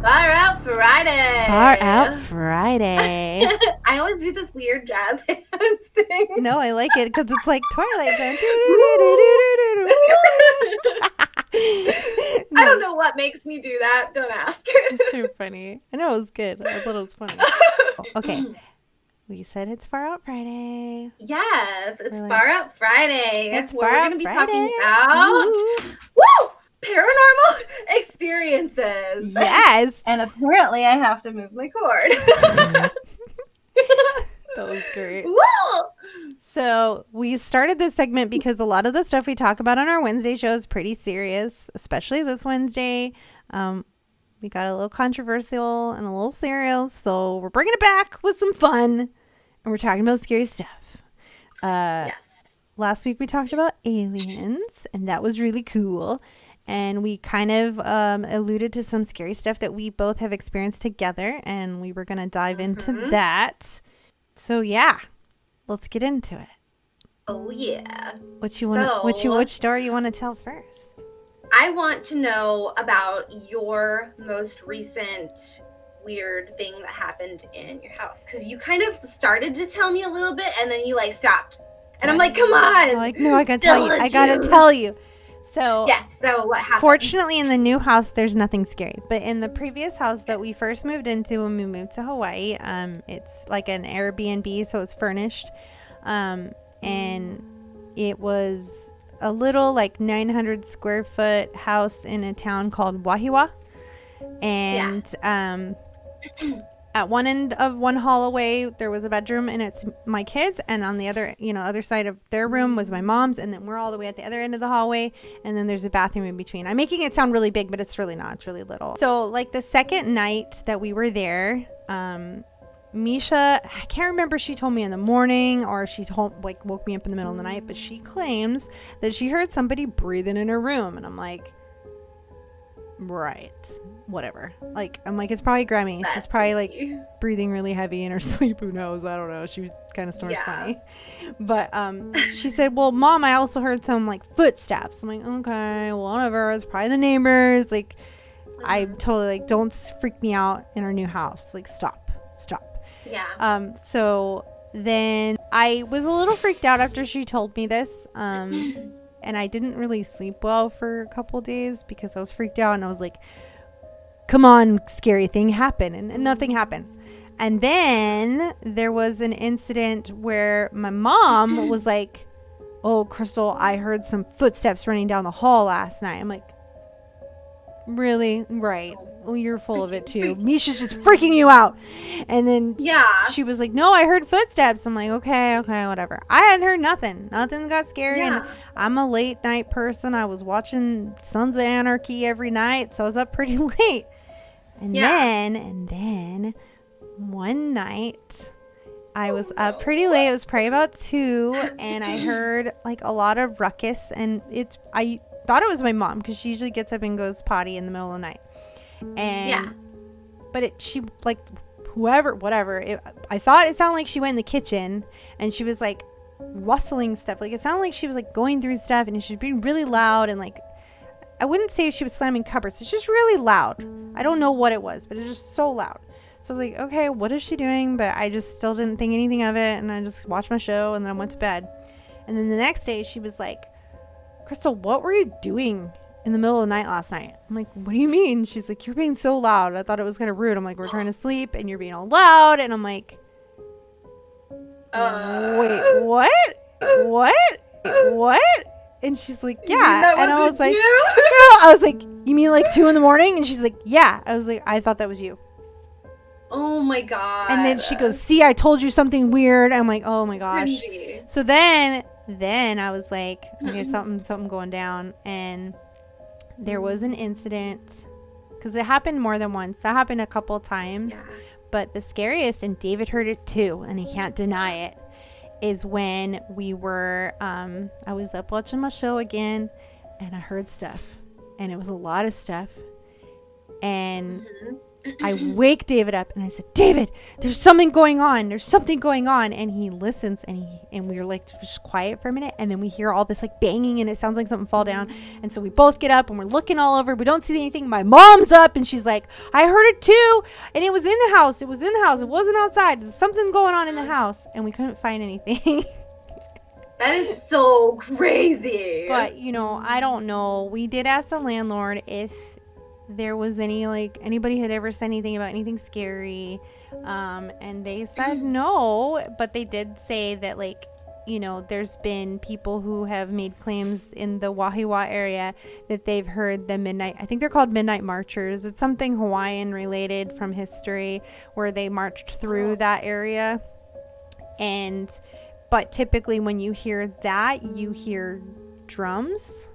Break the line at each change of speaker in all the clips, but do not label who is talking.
Far Out Friday.
Far Out Friday.
I always do this weird jazz hands thing.
No, I like it because it's like Twilight Zone.
I don't
Nice.
know what makes me do that. Don't ask.
It's so funny. I know it was good. I thought it was funny. Okay. We said it's Far Out Friday.
Yes, it's
We're like,
Far Out Friday.
It's
Where
Far
we're
Out
going to be
Friday.
talking about
Woo!
paranormal experiences.
Yes.
And apparently I have to move my cord.
That was great.
Woo!
So we started this segment because a lot of the stuff we talk about on our Wednesday show is pretty serious, especially this Wednesday. We got a little controversial and a little serious, so we're bringing it back with some fun, and we're talking about scary stuff.
Yes.
Last week we talked about aliens, and that was really cool. And we kind of alluded to some scary stuff that we both have experienced together, and we were going to dive into that. So yeah, let's get into it.
Oh yeah.
Which story you want to tell first?
I want to know about your most recent weird thing that happened in your house, because you kind of started to tell me a little bit and then you like stopped, and I'm like, come on.
I'm like, no, I gotta tell you. I gotta tell you. So
yes. So what happened?
Fortunately, in the new house, there's nothing scary. But in the previous house that we first moved into when we moved to Hawaii, it's like an Airbnb, so it's furnished, and it was a little like 900 square foot house in a town called Wahiwa, and at one end of one hallway there was a bedroom, and it's my kids, and on the other side of their room was my mom's, and then we're all the way at the other end of the hallway, and then there's a bathroom in between. I'm making it sound really big, but it's really not. It's really little. So like the second night that we were there, Misha, I can't remember if she told me in the morning or if she woke me up in the middle of the night, but she claims that she heard somebody breathing in her room, and I'm like, right, whatever. Like, I'm like, it's probably Grammy. She's probably like breathing really heavy in her sleep. Who knows? I don't know. She kind of snores funny. But she said, well, Mom, I also heard some like footsteps. I'm like, okay, well, whatever. It's probably the neighbors. Like, I totally like, don't freak me out in our new house. Like, stop.
Yeah.
So then I was a little freaked out after she told me this. And I didn't really sleep well for a couple days because I was freaked out, and I was like, come on, scary thing happen. And nothing happened. And then there was an incident where my mom was like, oh, Krystal, I heard some footsteps running down the hall last night. I'm like, really? Right. Well, you're full of it too. Misha's just freaking you out. And then she was like, no, I heard footsteps. I'm like, okay, whatever. I hadn't heard nothing. Nothing got scary. And I'm a late night person. I was watching Sons of Anarchy every night, so I was up pretty late. And then one night I was up pretty late. It was probably about 2, and I heard like a lot of ruckus, and I thought it was my mom because she usually gets up and goes potty in the middle of the night. And but she like whatever, I thought it sounded like she went in the kitchen and she was like rustling stuff. Like, it sounded like she was like going through stuff, and she was being really loud, and like, I wouldn't say she was slamming cupboards. It's just really loud. I don't know what it was, but it's just so loud. So I was like, okay, what is she doing? But I just still didn't think anything of it, and I just watched my show, and then I went to bed. And then the next day she was like, Krystal, what were you doing in the middle of the night last night? I'm like, what do you mean? She's like, you're being so loud. I thought it was kind of rude. I'm like, we're trying to sleep and you're being all loud. And I'm like, wait, what? And she's like, yeah. And I was like, no. I was like, you mean like 2 a.m? And she's like, yeah. I was like, I thought that was you.
Oh my god.
And then she goes, see, I told you something weird. I'm like, oh my gosh.
Cringy.
So then I was like, okay, something going down. And there was an incident, because it happened more than once. That happened a couple of times.
Yeah.
But the scariest, and David heard it too, and he can't deny it, is when we were, I was up watching my show again, and I heard stuff. And it was a lot of stuff. And I wake David up and I said, David, there's something going on. There's something going on. And he listens and we were like just quiet for a minute. And then we hear all this like banging and it sounds like something fall down. And so we both get up and we're looking all over. We don't see anything. My mom's up and she's like, I heard it too. And it was in the house. It was in the house. It wasn't outside. There's something going on in the house. And we couldn't find anything.
That is so crazy.
But, you know, I don't know. We did ask the landlord if there was anybody had ever said anything about anything scary, and they said no, but they did say that, like, you know, there's been people who have made claims in the Wahiwa area that they've heard the midnight, I think they're called midnight marchers. It's something Hawaiian related from history where they marched through that area. But typically when you hear that, you hear drums.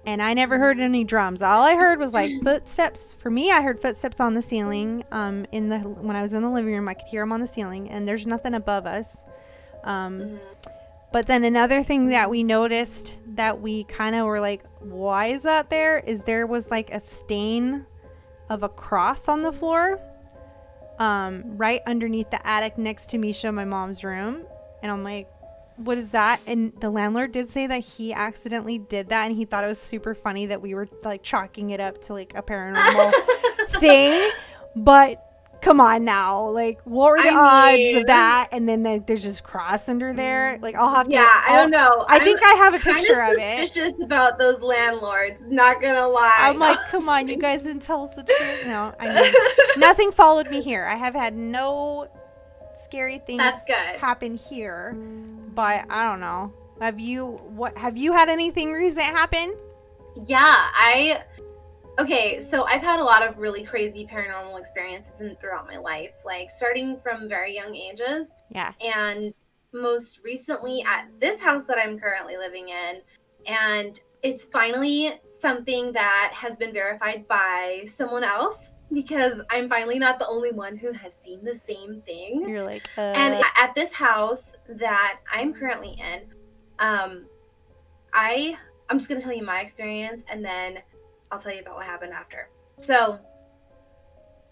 And I never heard any drums. All I heard was like footsteps. For me, I heard footsteps on the ceiling. When I was in the living room, I could hear them on the ceiling, and there's nothing above us. But then another thing that we noticed that we kind of were like, why is that there? Is there was like a stain of a cross on the floor, right underneath the attic next to Misha, my mom's room, and I'm like, what is that? And the landlord did say that he accidentally did that and he thought it was super funny that we were like chalking it up to like a paranormal thing. But come on now, like what were the odds of that? And then there's just cross under there. Like I'll have to.
Yeah, I don't know.
I think I have a picture of it.
Suspicious about those landlords. Not gonna lie.
I'm like, come on, you guys didn't tell us the truth. No, I mean, nothing followed me here. I have had no scary things happen here, but I don't know. Have you had anything recent happen?
Yeah, okay, so I've had a lot of really crazy paranormal experiences throughout my life, like starting from very young ages.
Yeah.
And most recently at this house that I'm currently living in, and it's finally something that has been verified by someone else, because I'm finally not the only one who has seen the same thing.
You're like,
And at this house that I'm currently in, I'm just going to tell you my experience, and then I'll tell you about what happened after. So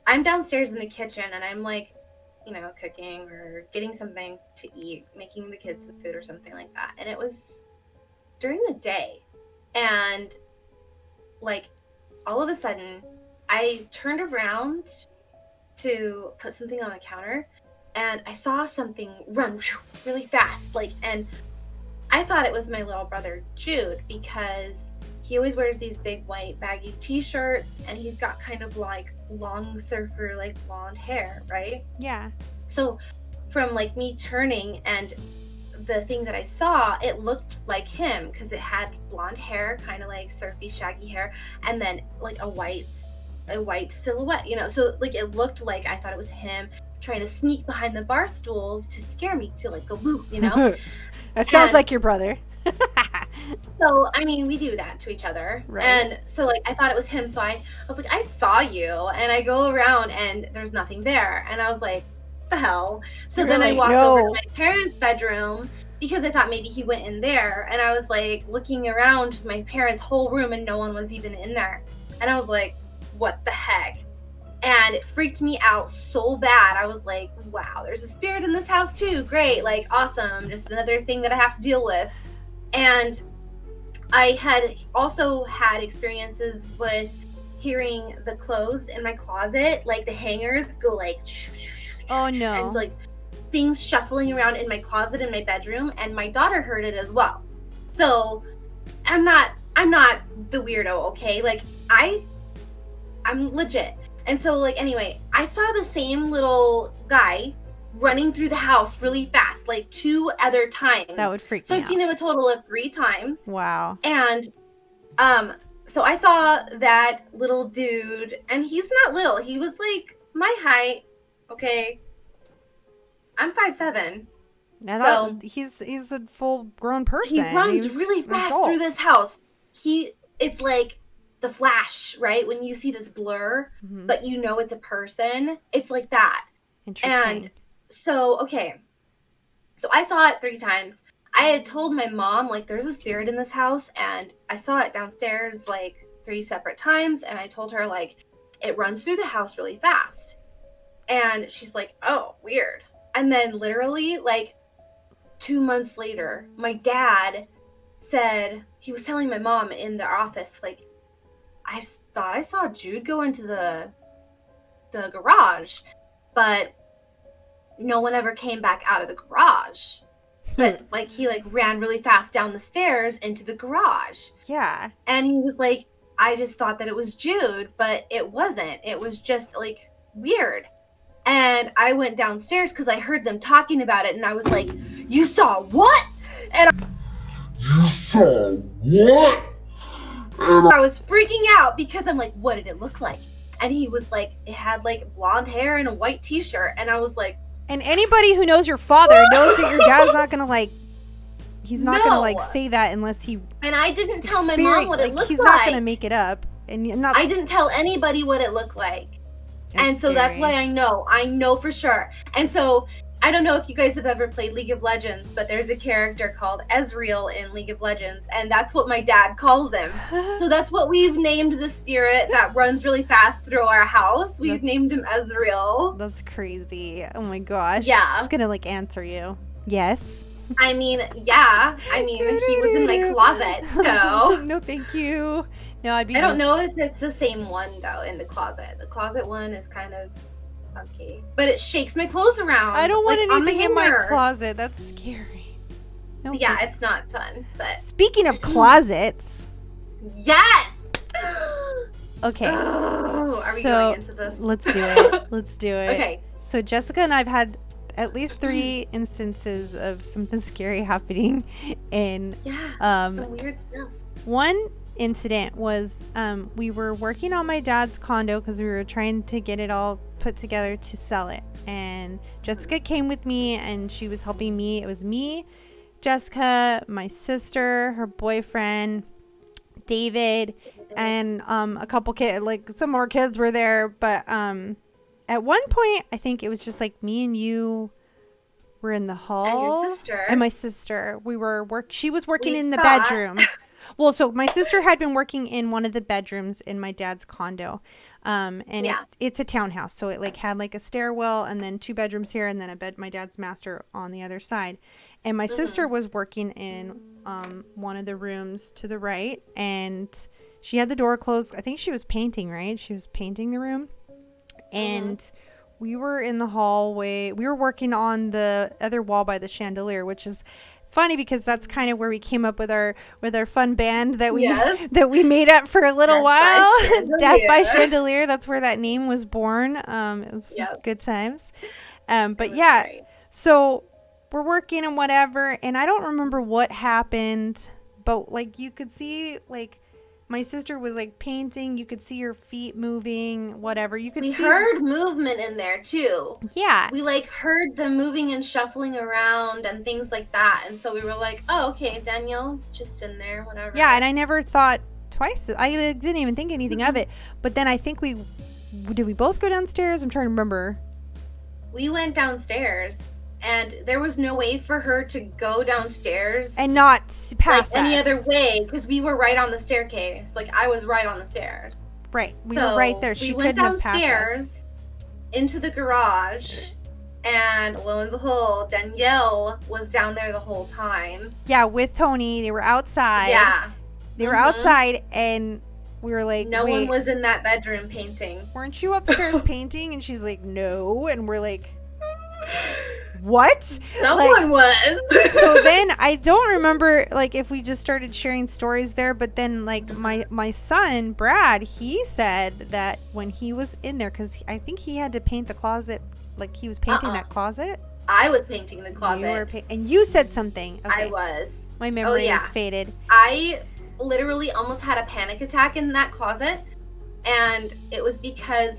I'm downstairs in the kitchen, and I'm like, you know, cooking or getting something to eat, making the kids some food or something like that. And it was during the day. And like all of a sudden, I turned around to put something on the counter, and I saw something run really fast. And I thought it was my little brother Jude, because he always wears these big white baggy t-shirts, and he's got kind of like long surfer like blonde hair, right?
Yeah.
So from like me turning and the thing that I saw, it looked like him because it had blonde hair, kind of like surfy shaggy hair, and then like a white silhouette, you know. So like it looked like I thought it was him trying to sneak behind the bar stools to scare me, to like go boop, you know.
That sounds like your brother.
So I mean, we do that to each other, right? And so like I thought it was him, so I was like, I saw you, and I go around and there's nothing there, and I was like, what the hell? So then I walked over to my parents' bedroom because I thought maybe he went in there, and I was like looking around my parents' whole room, and no one was even in there, and I was like, what the heck? And it freaked me out so bad. I was like, wow, there's a spirit in this house too. Great, like awesome. Just another thing that I have to deal with. And I had also had experiences with hearing the clothes in my closet, like the hangers go like,
oh no,
and like things shuffling around in my closet in my bedroom, and my daughter heard it as well. So I'm not the weirdo, okay? Like I'm legit. And so like anyway, I saw the same little guy running through the house really fast, like 2 other times.
That would freak me out.
So I've seen him a total of 3 times.
Wow.
And so I saw that little dude, and he's not little. He was like my height. Okay. I'm 5'7". So
he's a full grown person.
He runs really fast through this house. It's like the Flash, right? When you see this blur, but you know it's a person. It's like that.
Interesting.
And so, okay. So I saw it 3 times. I had told my mom, like, there's a spirit in this house, and I saw it downstairs, like, 3 separate times, and I told her, like, it runs through the house really fast. And she's like, oh, weird. And then literally like 2 months later, my dad said, he was telling my mom in the office, like, I thought I saw Jude go into the garage, but no one ever came back out of the garage. But like he like ran really fast down the stairs into the garage.
Yeah.
And he was like, I just thought that it was Jude, but it wasn't. It was just like weird. And I went downstairs because I heard them talking about it, and I was like, you saw what? And
You saw what?
I was freaking out because I'm like, what did it look like? And he was like, it had like blonde hair and a white t-shirt. And I was like,
and anybody who knows your father knows that your dad's not gonna like, he's not gonna like say that unless he.
And I didn't tell my mom what it looked like.
He's not gonna make it up. And not.
I didn't tell anybody what it looked like. And so
scary.
that's why I know for sure. And so I don't know if you guys have ever played League of Legends, but there's a character called Ezreal in League of Legends, and that's what my dad calls him. So that's what we've named the spirit that runs really fast through our house. We've named him Ezreal.
That's crazy. Oh my gosh.
Yeah.
He's gonna like answer you. Yes.
I mean, yeah. I mean, he was in my closet, so.
No, thank you. No,
I don't know if it's the same one, though, in the closet. The closet one is kind of funky. But it shakes my clothes around.
I don't want
like,
anything in my closet. That's scary. No,
yeah, it's not fun. But
speaking of closets.
Yes!
Okay.
Oh, are we going into this?
Let's do it. Let's do it.
Okay.
So Jessica and I've had at least 3 instances of something scary happening in
some weird stuff.
One incident was we were working on my dad's condo because we were trying to get it all put together to sell it, and Jessica came with me and she was helping me. It was me, Jessica, my sister, her boyfriend David, and a couple kids, like some more kids were there, but at one point I think it was just like me and you were in the hall,
and your sister
and my sister. She was working in the bedroom. Well, so my sister had been working in one of the bedrooms in my dad's condo. It's a townhouse. So it like had like a stairwell and then 2 bedrooms here and then my dad's master on the other side. And my sister was working in one of the rooms to the right, and she had the door closed. I think she was painting, right? She was painting the room. And we were in the hallway. We were working on the other wall by the chandelier, which is funny because that's kind of where we came up with our fun band that we made up for a little while. Death by Chandelier. That's where that name was born. It was good times. But yeah, great. So we're working and whatever, and I don't remember what happened, but like you could see like my sister was like painting. You could see her feet moving, whatever. We
heard movement in there too.
Yeah.
We like heard them moving and shuffling around and things like that. And so we were like, oh, okay, Danielle's just in there, whatever.
Yeah, and I never thought twice. I didn't even think anything of it. But then I think did we both go downstairs? I'm trying to remember.
We went downstairs. And there was no way for her to go downstairs
and not pass
like any other way, because we were right on the staircase. Like I was right on the stairs.
Right, we were right there. She couldn't have passed us. We went downstairs
into the garage, and lo and behold, Danielle was down there the whole time.
Yeah, with Tony. They were outside.
Yeah,
they were outside, and we were like,
no one was in that bedroom painting.
Weren't you upstairs painting? And she's like, no, and we're like, what?
Someone was.
So then I don't remember like if we just started sharing stories there, but then like my son Brad, he said that when he was in there, because I think he had to paint the closet, like he was painting that closet.
I was painting the closet.
And you said something. Okay.
I was.
My memory is faded.
I literally almost had a panic attack in that closet, and it was because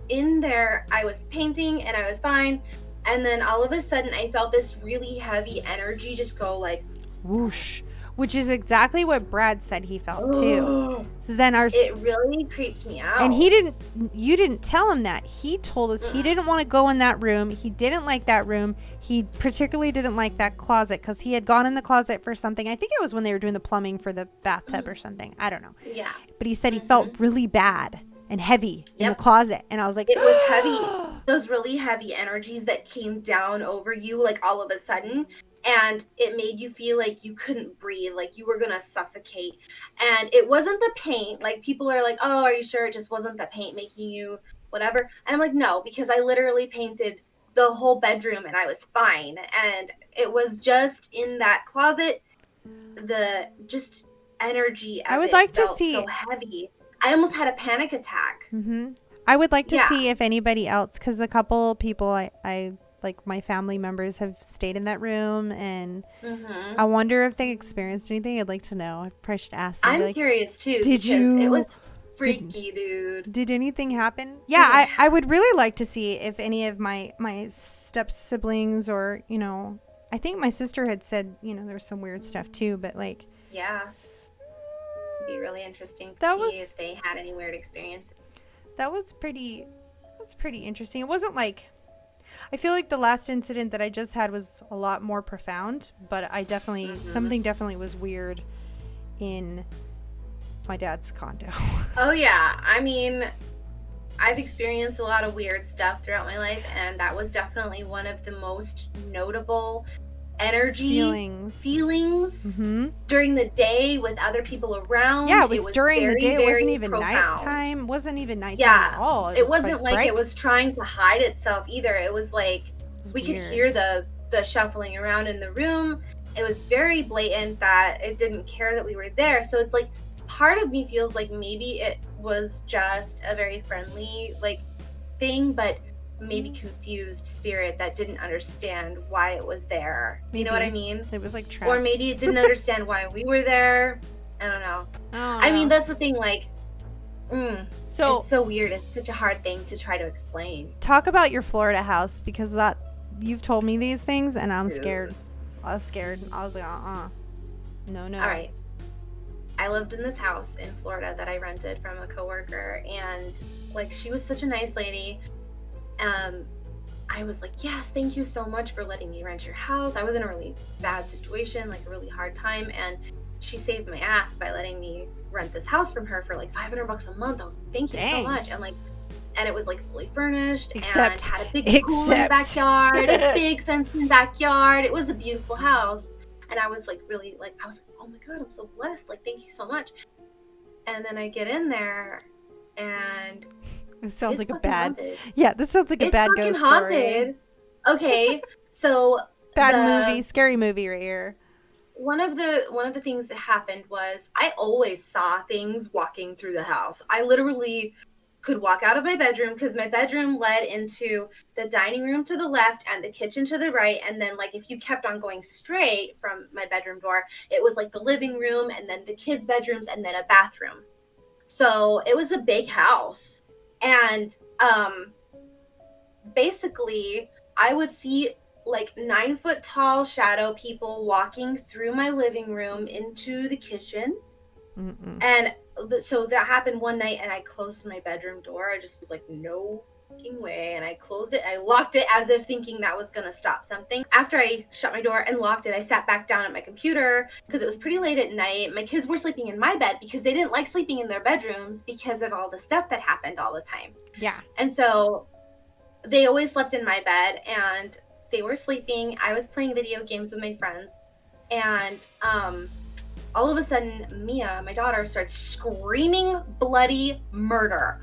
in there I was painting and I was fine. And then all of a sudden, I felt this really heavy energy just go like
whoosh, which is exactly what Brad said he felt too. So then
it really creeped me out.
And you didn't tell him that. He told us he didn't want to go in that room. He didn't like that room. He particularly didn't like that closet because he had gone in the closet for something. I think it was when they were doing the plumbing for the bathtub or something. I don't know.
Yeah.
But he said he felt really bad. and heavy in the
Yep.
closet. And I was like,
It was heavy. Those really heavy energies that came down over you, like, all of a sudden. And it made you feel like you couldn't breathe, like you were going to suffocate. And it wasn't the paint. Like, people are like, oh, are you sure it just wasn't the paint making you whatever? And I'm like, no, because I literally painted the whole bedroom and I was fine. And it was just in that closet, the just energy of
I would
it
like to
felt
see.
so heavy. I almost had a panic attack.
I would like to
Yeah.
see if anybody else, because a couple people I like my family members have stayed in that room, and
Mm-hmm.
I wonder if they experienced anything. I'd like to know. I probably should ask them.
I'm
Be like,
curious too.
Did
because
you-
It was freaky, dude.
did anything happen?
Yeah, I would really like to see if any of my step siblings, or
I think my sister had said, there was some weird stuff too, but like,
Yeah. It'd be really interesting to
That
see
was-
if they had any weird experiences.
that's pretty interesting. It wasn't like, I feel like the last incident that I just had was a lot more profound, but I definitely, something definitely was weird in my dad's condo.
Oh yeah. I mean, I've experienced a lot of weird stuff throughout my life, and that was definitely one of the most notable energy
Feelings. Mm-hmm.
during the day with other people around.
Yeah, it was during the
very,
day. It wasn't
very
even
profound.
nighttime. Wasn't even nighttime
Yeah,
at all.
It wasn't like
bright.
it was trying to hide itself either. It was like
was
we could
weird.
hear the shuffling around in the room. It was very blatant that it didn't care that we were there. So it's like, part of me feels like maybe it was just a very friendly like thing, but maybe confused spirit that didn't understand why it was there. You know what I
Maybe.
mean?
It was like trapped.
Or maybe it didn't understand why we were there. I don't know. I mean, that's the thing. Like,
so
it's so weird. It's such a hard thing to try to explain.
talk about your Florida house, because that you've told me these things and I'm
Dude.
scared. I was scared. I was like, no.
All right. I lived in this house in Florida that I rented from a coworker, and like, she was such a nice lady. I was like, yes, thank you so much for letting me rent your house. I was in a really bad situation, like a really hard time, and she saved my ass by letting me rent this house from her for like $500 a month. I was like, thank you so
Dang.
much. And it was like fully furnished
Except-
and had a big pool in the backyard, a big fence in the backyard. It was a beautiful house. And I was like, really, like, I was like, oh my God, I'm so blessed. Like, thank you so much. And then I get in there, and
This sounds
it's
like a
fucking
bad.
haunted.
Yeah, this sounds like a
It's
bad
fucking
ghost story.
haunted. Okay, so
Bad
the-
movie, scary movie right here.
one of the things that happened was I always saw things walking through the house. I literally could walk out of my bedroom, because my bedroom led into the dining room to the left and the kitchen to the right, and then like if you kept on going straight from my bedroom door, it was like the living room and then the kids' bedrooms and then a bathroom. So it was a big house, and basically I would see like 9-foot tall shadow people walking through my living room into the kitchen. And so that happened one night, and I closed my bedroom door. I just was like, no fucking way. And I closed it. I locked it as if thinking that was going to stop something. After I shut my door and locked it, I sat back down at my computer because it was pretty late at night. My kids were sleeping in my bed because they didn't like sleeping in their bedrooms because of all the stuff that happened all the time.
Yeah.
And so they always slept in my bed, and they were sleeping. I was playing video games with my friends, and all of a sudden, Mia, my daughter, starts screaming bloody murder.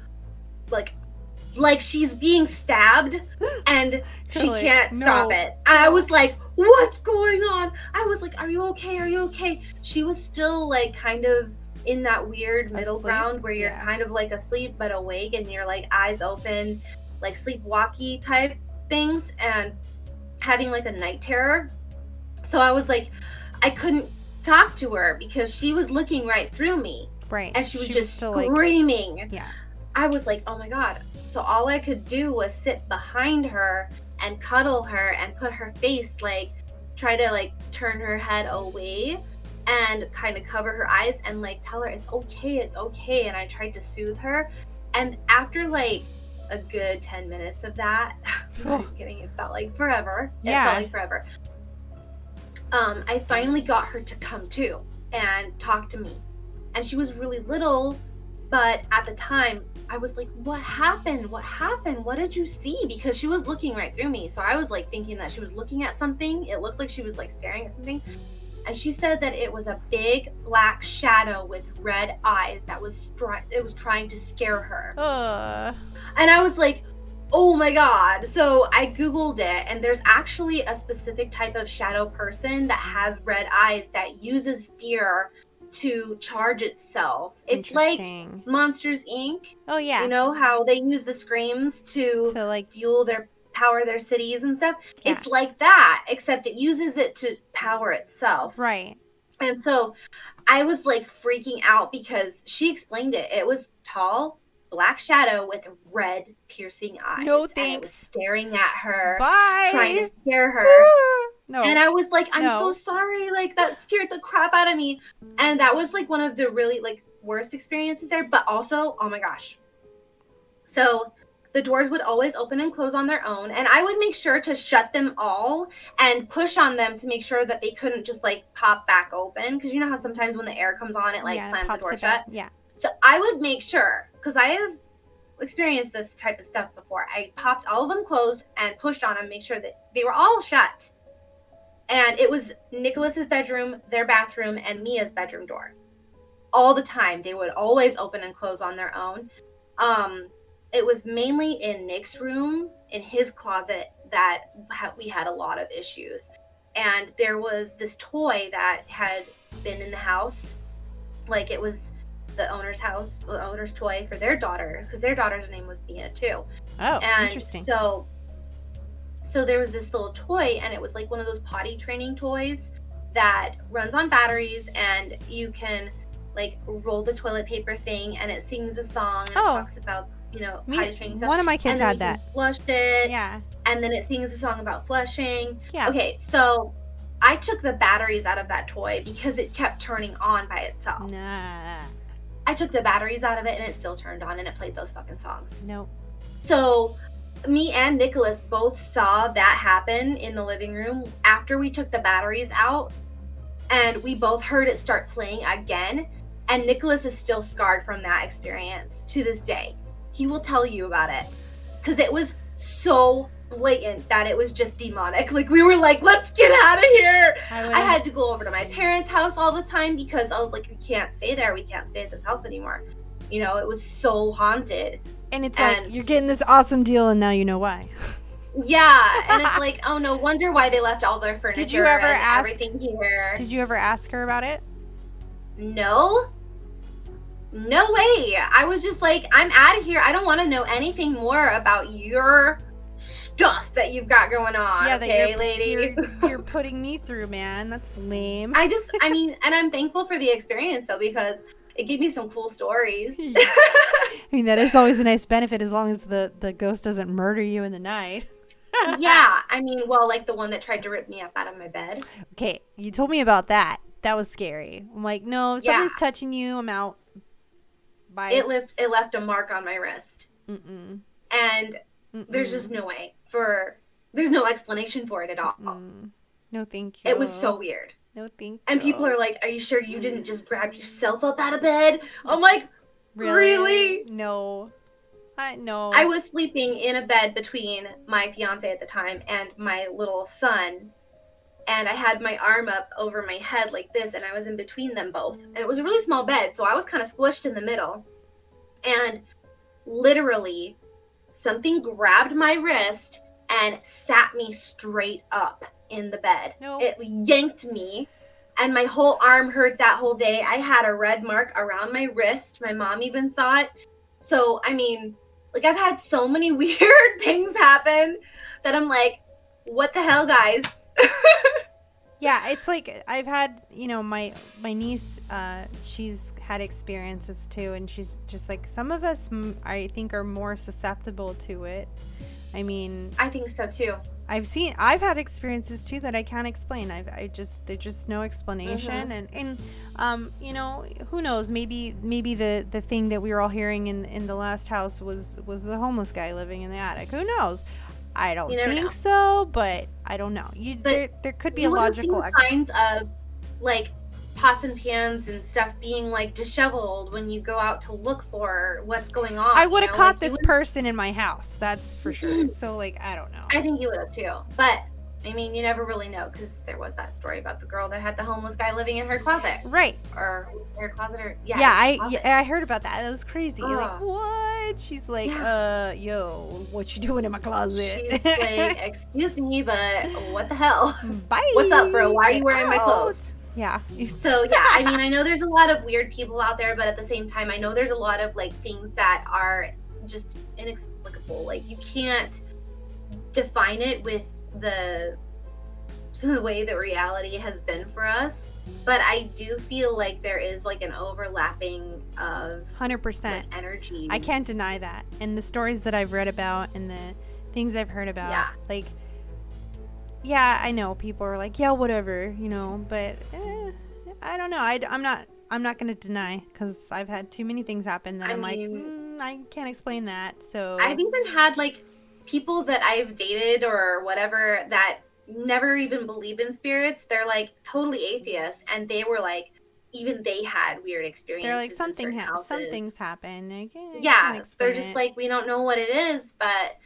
Like she's being stabbed, and she
Like,
can't stop it. I was like, what's going on? I was like, are you okay? Are you okay? She was still like kind of in that weird middle
Asleep?
ground where you're
Yeah.
kind of like asleep but awake, and you're like eyes open, like sleepwalky type things, and having like a night terror. So I was like, I couldn't talk to her because she was looking right through me,
Right.
and she was just
still like,
screaming.
yeah.
I was like, oh my God. So all I could do was sit behind her and cuddle her and put her face, like, try to like turn her head away and kind of cover her eyes and like tell her it's okay. And I tried to soothe her. And after like a good 10 minutes of that, I'm not kidding, it felt like forever.
Yeah.
It felt like forever. I finally got her to come to and talk to me. And she was really little, But at the time, I was like, what happened? What happened? What did you see? Because she was looking right through me. So I was like thinking that she was looking at something. It looked like she was like staring at something. And she said that it was a big black shadow with red eyes that was it was trying to scare her. And I was like, oh my God. So I Googled it, and there's actually a specific type of shadow person that has red eyes that uses fear to charge itself. It's like Monsters Inc.
Oh yeah.
You know how they use the screams to like fuel power their cities and stuff? Yeah. It's like that, except it uses it to power itself.
Right.
And so I was like freaking out because she explained it. It was tall, black shadow with red piercing eyes.
No thanks.
And it was staring at her.
Bye.
Trying to scare her.
No.
And I was like, I'm so sorry. Like, that scared the crap out of me. And that was like one of the really like worst experiences there. But also, oh my gosh. So the doors would always open and close on their own. And I would make sure to shut them all and push on them to make sure that they couldn't just like pop back open. Because you know how sometimes when the air comes on, it like slams the door shut?
Yeah.
So I would make sure, because I have experienced this type of stuff before. I popped all of them closed and pushed on them, make sure that they were all shut. And it was Nicholas's bedroom, their bathroom, and Mia's bedroom door. All the time. They would always open and close on their own. It was mainly in Nick's room, in his closet, that we had a lot of issues. And there was this toy that had been in the house. Like, it was the owner's house, the owner's toy for their daughter, because their daughter's name was Mia too.
Oh,
and
interesting.
So there was this little toy, and it was like one of those potty training toys that runs on batteries, and you can like roll the toilet paper thing, and it sings a song, and it talks about, you know, potty training stuff.
One of my kids had that.
Flush it.
Yeah.
And then it sings a song about flushing.
Yeah.
Okay, so I took the batteries out of that toy because it kept turning on by itself.
Nah.
I took the batteries out of it, and it still turned on, and it played those fucking songs.
Nope.
So me and Nicholas both saw that happen in the living room after we took the batteries out, and we both heard it start playing again. And Nicholas is still scarred from that experience to this day. He will tell you about it because it was so blatant that it was just demonic. Like, we were like, let's get out of here. I had to go over to my parents' house all the time because I was like, we can't stay there. We can't stay at this house anymore. You know, it was so haunted.
And it's like, you're getting this awesome deal, and now you know why.
Yeah, and it's like, oh, no wonder why they left all their furniture.
Did you ever ask
everything here?
Did you ever ask her about it?
No way. I was just like, I'm out of here. I don't want to know anything more about your stuff that you've got going on.
Yeah,
okay, lady.
You're putting me through, man. That's lame.
I mean, and I'm thankful for the experience though, because it gave me some cool stories.
I mean, that is always a nice benefit as long as the ghost doesn't murder you in the night.
Yeah, I mean, well, like the one that tried to rip me up out of my bed.
Okay, you told me about that. That was scary. I'm like, no, if somebody's touching you, I'm out. Bye.
It left a mark on my wrist. And there's just no way there's no explanation for it at all.
No, thank you.
It was so weird.
No, thank you.
And people are like, are you sure you didn't just grab yourself up out of bed? I'm like, really?
No. No.
I was sleeping in a bed between my fiance at the time and my little son. And I had my arm up over my head like this, and I was in between them both. And it was a really small bed, so I was kind of squished in the middle. And literally, something grabbed my wrist and sat me straight up in the bed.
Nope.
It yanked me, and my whole arm hurt that whole day. I had a red mark around my wrist. My mom even saw it. So, I mean, like, I've had so many weird things happen that I'm like, what the hell, guys?
Yeah, it's like I've had, you know, my niece, she's had experiences too, and she's just like, some of us, I think, are more susceptible to it. I mean,
I think so too.
I've had experiences too that I can't explain. there's just no explanation. And you know, who knows, maybe the thing that we were all hearing in the last house was the homeless guy living in the attic. Who knows? I don't think so, but I don't know. There could be a logical
signs of like pots and pans and stuff being like disheveled when you go out to look for what's going on.
I would have caught
like,
this person in my house. That's for sure. So like, I don't know.
I think you would have too. But I mean, you never really know, because there was that story about the girl that had the homeless guy living in her closet.
Right.
Or her closet, or
I heard about that. That was crazy.
Ugh.
Like, what? She's like, yo, what you doing in my closet?
She's like, excuse me, but what the hell?
Bye.
What's up, bro? Why are you wearing my clothes?
Yeah.
So yeah, I mean, I know there's a lot of weird people out there, but at the same time, I know there's a lot of like things that are just inexplicable. Like, you can't define it with the way that reality has been for us, but I do feel like there is like an overlapping of
100%
energy.
I can't deny that. And the stories that I've read about and the things I've heard about, like, yeah, I know people are like, yeah, whatever, you know, but I don't know. I'm not going to deny, because I've had too many things happen that I'm like, I can't explain that. So
I've even had like people that I've dated or whatever that never even believe in spirits. They're like totally atheists, and they were like, even they had weird experiences.
they're like, something's happened. Like,
they're just like, we don't know what it is, but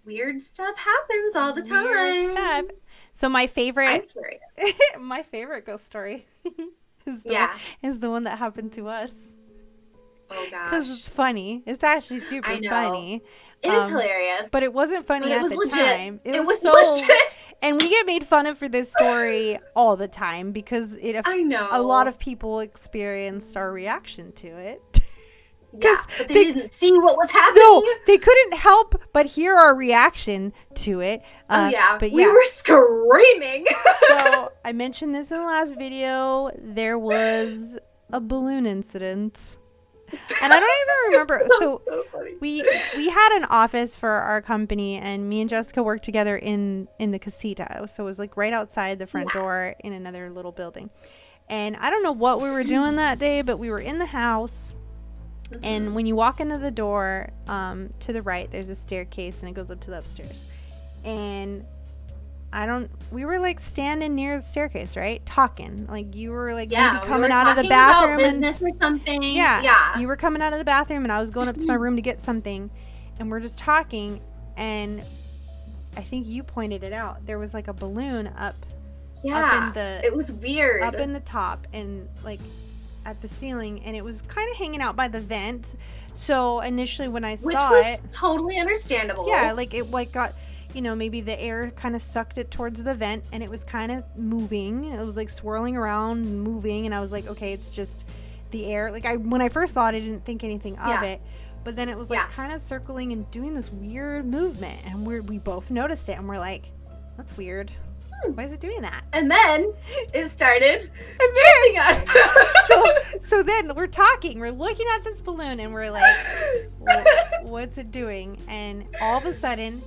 weird stuff happens all the time.
Weird stuff. So my
I'm
favorite
curious.
my favorite ghost story is the one that happened to us.
Oh gosh,
because it's funny. It's actually super funny.
It is hilarious,
but it wasn't funny at the time. It was so
legit.
And we get made fun of for this story all the time, because
I know
a lot of people experienced our reaction to it.
Yeah, but they didn't see what was happening.
No, they couldn't help but hear our reaction to it.
But we were screaming.
So I mentioned this in the last video. There was a balloon incident. And I don't even remember. So we had an office for our company, and me and Jessica worked together in the casita. So it was like right outside the front door in another little building. And I don't know what we were doing that day, but we were in the house. And when you walk into the door, to the right, there's a staircase, and it goes up to the upstairs. And we were like standing near the staircase, right? Talking. Like, you were like maybe coming out of the bathroom.
About business or something.
Yeah. You were coming out of the bathroom, and I was going up to my room to get something. And we're just talking. And I think you pointed it out. There was like a balloon up.
Yeah.
It
was weird.
Up in the top, and like at the ceiling, and it was kind of hanging out by the vent. So initially when I saw it,
totally understandable.
Yeah, like it like got, you know, maybe the air kind of sucked it towards the vent, and it was kind of moving. It was like swirling around and moving, and I was like, okay, it's just the air. Like, when I first saw it, I didn't think anything of it, but then it was like kind of circling and doing this weird movement, and we both noticed it, and we're like, that's weird. Why is it doing that?
And then it started chasing us.
So then we're talking, we're looking at this balloon, and we're like, what's it doing? And all of a sudden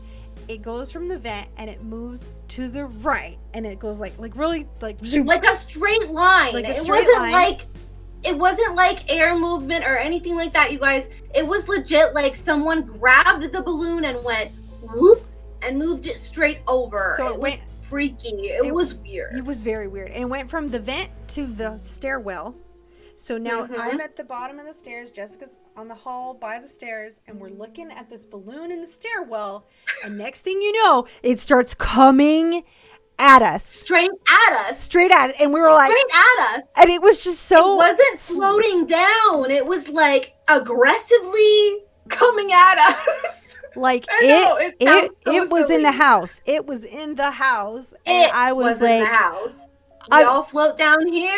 it goes from the vent, and it moves to the right, and it goes like really like zoom.
Like a straight line. It wasn't like air movement or anything like that, you guys. It was legit like someone grabbed the balloon and went whoop and moved it straight over.
So
it was freaky. It was weird.
It was very weird. And it went from the vent to the stairwell. So now I'm at the bottom of the stairs, Jessica's on the hall by the stairs, and we're looking at this balloon in the stairwell, and next thing you know, it starts coming at us.
Straight at us.
And we were like,
straight at us.
And it was just so...
It wasn't floating down. It was like aggressively coming at us.
Like, it was in the house. It was in the house. And I was like...
in the house. We all float down here.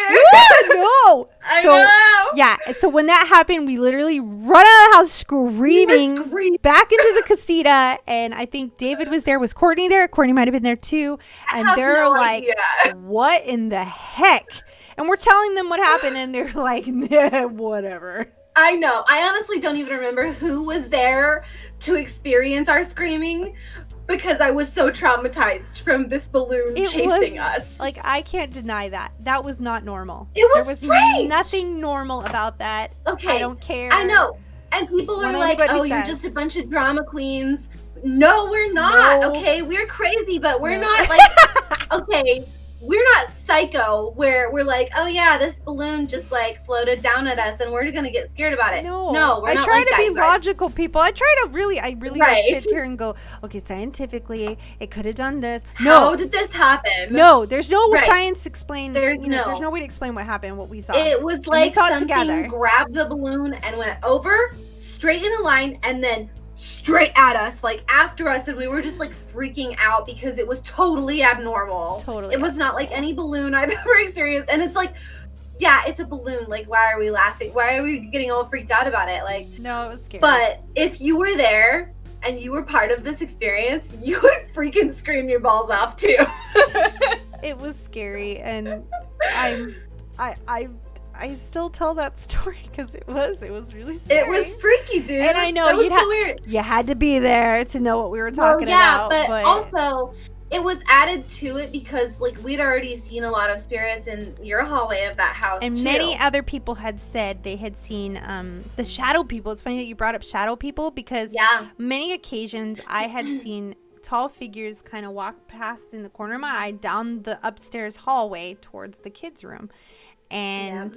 No.
I know.
Yeah. So when that happened, we literally run out of the house screaming back into the casita. And I think David was there. Was Courtney there? Courtney might have been there too. And they're like, what in the heck? And we're telling them what happened. And they're like, nah, whatever.
I know. I honestly don't even remember who was there to experience our screaming, because I was so traumatized from this balloon chasing us.
Like, I can't deny that. That was not normal.
There was strange.
Nothing normal about that.
Okay.
I don't care.
I know. And people are like, oh, you're just a bunch of drama queens. No, we're not. No. Okay, we're crazy, but we're not like, okay, we're not psycho where we're like, oh yeah, this balloon just like floated down at us and we're gonna get scared about it. No, we're
I
not
try
like
to
that,
be
you guys.
logical, people. I really
Right.
like sit here and go, okay, scientifically, it could have done this.
How did this happen?
No, there's no
Right.
science explain.
There's
there's no way to explain what happened, what we saw.
It was
And we
like
saw it
something
together.
grabbed the balloon and went over, straight in a line, and then straight at us, like after us, and we were just like freaking out because it was totally abnormal.
Totally
It was not like any balloon I've ever experienced. And it's like, yeah, it's a balloon. Like, why are we laughing? Why are we getting all freaked out about it? Like,
No, it was scary.
but if you were there and you were part of this experience, you would freaking scream your balls off too.
It was scary, and I still tell that story because it was really scary.
It was freaky, dude.
And I know
that was
you'd
so weird.
You had to be there to know what we were talking
yeah,
about.
but also it was added to it because like we'd already seen a lot of spirits in your hallway of that house,
and
too.
many other people had said they had seen the shadow people. It's funny that you brought up shadow people because many occasions I had seen tall figures kind of walk past in the corner of my eye down the upstairs hallway towards the kids' room. And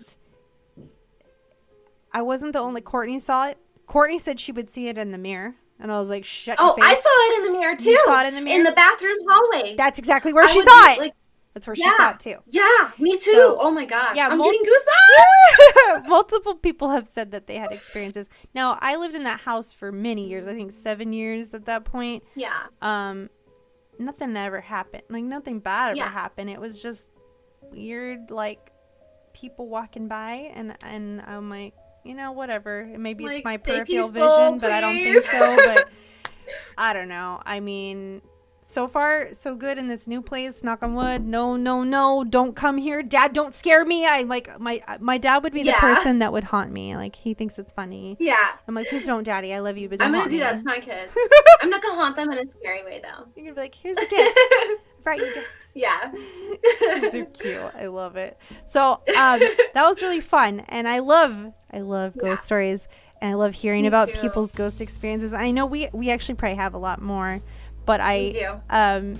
I wasn't the only. Courtney saw it. Courtney said she would see it in the mirror. And I was like, shut your face.
I saw it in the mirror too.
You saw it in the mirror?
In the bathroom hallway.
That's exactly where she saw it.
Like,
that's where she saw it too.
Yeah, me too.
So,
oh my God.
yeah,
I'm getting goosebumps.
Multiple people have said that they had experiences. Now, I lived in that house for many years. I think 7 years at that point.
Yeah.
Nothing ever happened. Like, nothing bad ever happened. It was just weird, like, people walking by. And I'm like, whatever. Maybe it's my peripheral vision, but I don't think so. But I don't know. I mean, so far, so good in this new place. Knock on wood. No. Don't come here. Dad, don't scare me. I like my dad would be the person that would haunt me. Like, he thinks it's funny.
Yeah.
I'm like, please don't, Daddy. I love you, but don't
I'm going
haunt
to do
me.
that to my kids. I'm not going to haunt them in a scary way, though.
You're going to be like, here's a gift. I brought you gifts.
Yeah.
They're cute. I love it. So that was really fun. And I love ghost stories. And I love hearing about people's ghost experiences. I know we actually probably have a lot more. But
We do.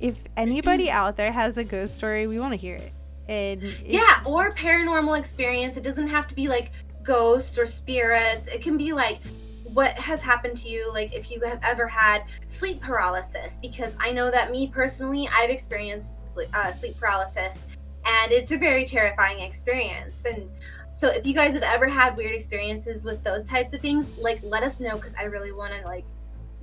If anybody out there has a ghost story, we want to hear it. And
or paranormal experience. It doesn't have to be like ghosts or spirits. It can be like what has happened to you, like if you have ever had sleep paralysis, because I know that me personally, I've experienced sleep paralysis, and it's a very terrifying experience. And so if you guys have ever had weird experiences with those types of things, like let us know, because I really want to like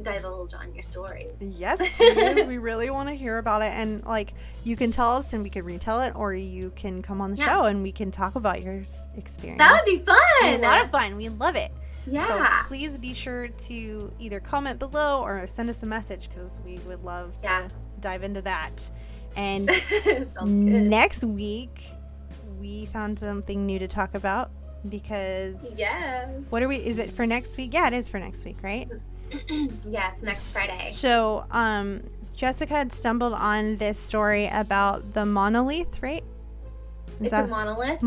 divulge on your stories.
Yes, please. We really want to hear about it. And like, you can tell us and we can retell it, or you can come on the show and we can talk about your experience.
That would be fun.
A lot of fun. We love it.
Yeah.
So please be sure to either comment below or send us a message, because we would love to dive into that. And next week we found something new to talk about, because what are we, is it for next week? Yeah, it is for next week, right?
Yeah, it's next Friday.
So Jessica had stumbled on this story about the monolith, right?
It's a monolith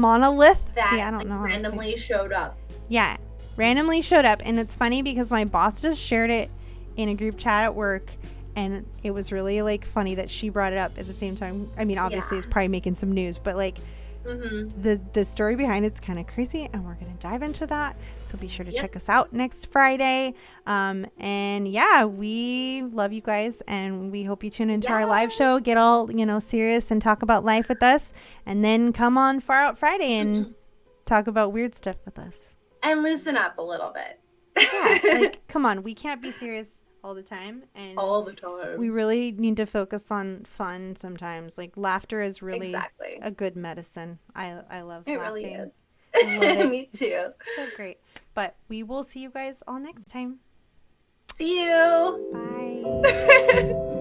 that
I don't know, randomly showed up.
Yeah, randomly showed up. And it's funny because my boss just shared it in a group chat at work, and it was really like funny that she brought it up at the same time. I mean, obviously it's probably making some news, but like the story behind it's kind of crazy, and we're gonna dive into that. So be sure to check us out next Friday. And yeah, we love you guys, and we hope you tune into our live show, get all serious and talk about life with us, and then come on Far Out Friday and talk about weird stuff with us
and loosen up a little bit.
Like, come on, we can't be serious all the time, and
all the time
we really need to focus on fun sometimes. Like, laughter is really a good medicine. I love
it.
Laughing.
Really is.
I love it.
Me too.
It's so great. But we will see you guys all next time.
See you.
Bye.